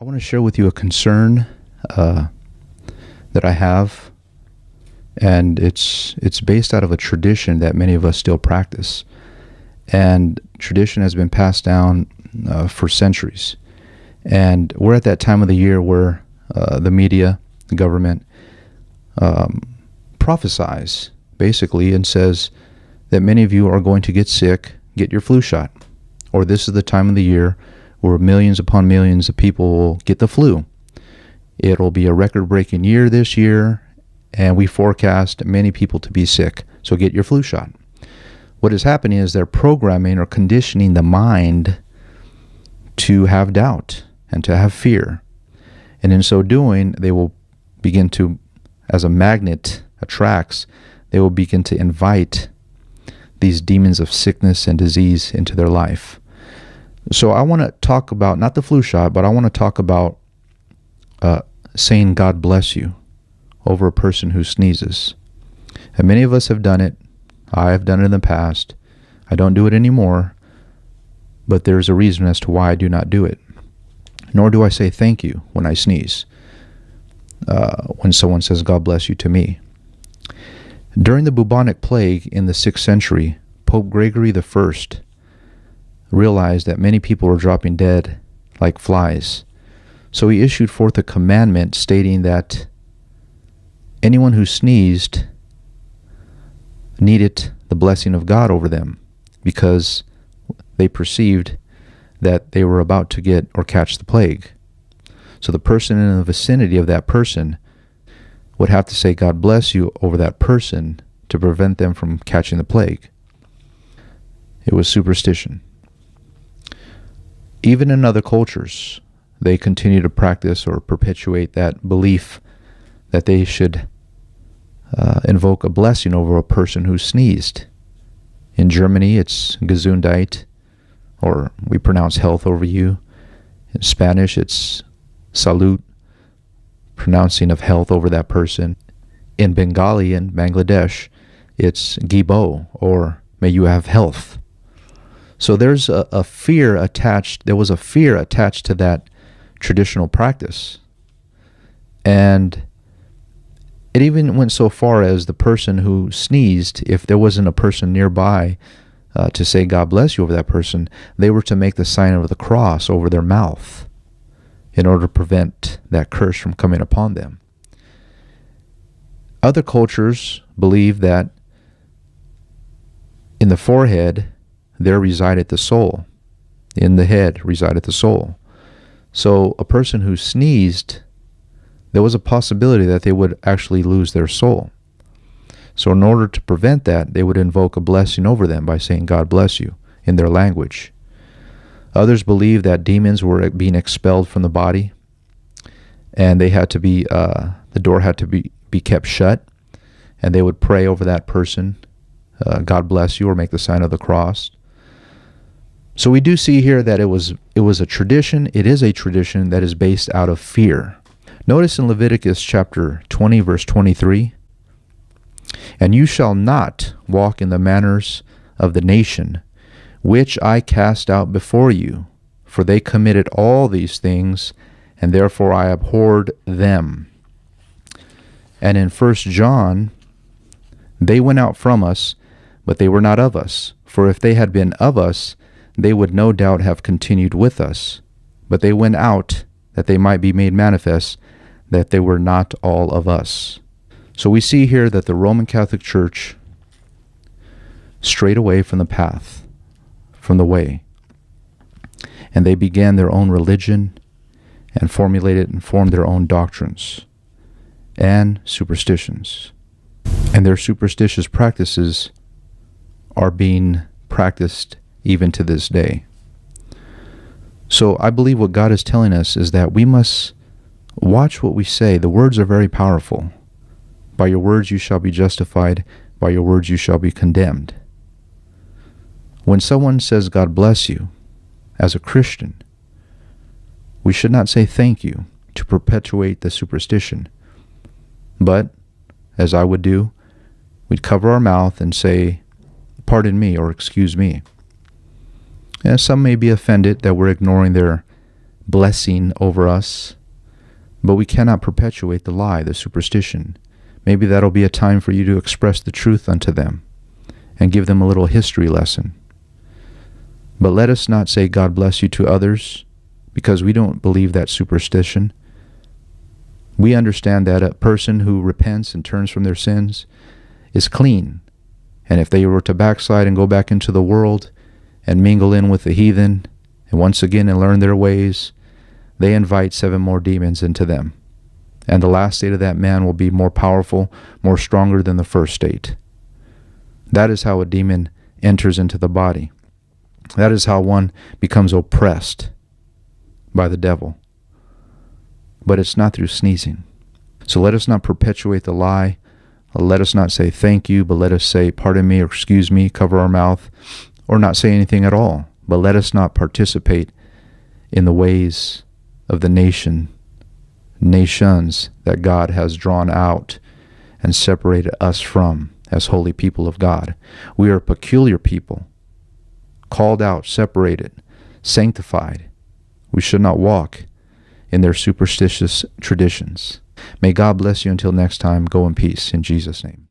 I want to share with you a concern that I have, and it's based out of a tradition that many of us still practice. And tradition has been passed down for centuries. And we're at that time of the year where the media, the government, prophesies, basically, and says that many of you are going to get sick, get your flu shot. Or this is the time of the year where millions upon millions of people will get the flu. It'll be a record-breaking year this year, and we forecast many people to be sick. So get your flu shot. What is happening is they're programming or conditioning the mind to have doubt and to have fear. And in so doing, they will begin to, as a magnet attracts, they will begin to invite these demons of sickness and disease into their life. So I want to talk about, not the flu shot, but I want to talk about saying God bless you over a person who sneezes. And many of us have done it. I have done it in the past. I don't do it anymore, but there's a reason as to why I do not do it. Nor do I say thank you when I sneeze, when someone says God bless you to me. During the bubonic plague in the 6th century, Pope Gregory I realized that many people were dropping dead like flies. So he issued forth a commandment stating that anyone who sneezed needed the blessing of God over them, because they perceived that they were about to get or catch the plague. So the person in the vicinity of that person would have to say God bless you over that person to prevent them from catching the plague. It was superstition. Even in other cultures, they continue to practice or perpetuate that belief that they should invoke a blessing over a person who sneezed. In Germany, it's Gesundheit, or we pronounce health over you. In Spanish, it's Salud, pronouncing of health over that person. In Bengali and Bangladesh, it's Gibo, or may you have health. So there's a fear attached. There was a fear attached to that traditional practice. And it even went so far as the person who sneezed, if there wasn't a person nearby to say God bless you over that person, they were to make the sign of the cross over their mouth in order to prevent that curse from coming upon them. Other cultures believe that in the forehead there resided the soul. In the head resided the soul. So a person who sneezed, there was a possibility that they would actually lose their soul. So in order to prevent that, they would invoke a blessing over them by saying God bless you in their language. Others believe that demons were being expelled from the body, and they had to be the door had to be kept shut, and they would pray over that person, God bless you, or make the sign of the cross. So we do see here that it was a tradition. It is a tradition that is based out of fear. Notice in Leviticus chapter 20, verse 23, "And you shall not walk in the manners of the nation, which I cast out before you, for they committed all these things, and therefore I abhorred them." And in 1 John, "They went out from us, but they were not of us. For if they had been of us, they would no doubt have continued with us. But they went out, that they might be made manifest, that they were not all of us." So we see here that the Roman Catholic Church strayed away from the path, from the way. And they began their own religion and formulated and formed their own doctrines and superstitions. And their superstitious practices are being practiced even to this day. So I believe what God is telling us is that we must watch what we say. The words are very powerful. By your words you shall be justified, by your words you shall be condemned. When someone says God bless you, as a Christian, we should not say thank you to perpetuate the superstition. But, as I would do, we'd cover our mouth and say, pardon me or excuse me. And some may be offended that we're ignoring their blessing over us, but we cannot perpetuate the lie, the superstition. Maybe that'll be a time for you to express the truth unto them and give them a little history lesson. But let us not say God bless you to others, because we don't believe that superstition. We understand that a person who repents and turns from their sins is clean. And if they were to backslide and go back into the world and mingle in with the heathen, and once again and learn their ways, they invite 7 more demons into them. And the last state of that man will be more powerful, more stronger than the first state. That is how a demon enters into the body. That is how one becomes oppressed by the devil. But it's not through sneezing. So let us not perpetuate the lie. Let us not say thank you, but let us say pardon me or excuse me, cover our mouth, or not say anything at all. But let us not participate in the ways of the nations that God has drawn out and separated us from as holy people of God. We are a peculiar people, called out, separated, sanctified. We should not walk in their superstitious traditions. May God bless you until next time. Go in peace in Jesus' name.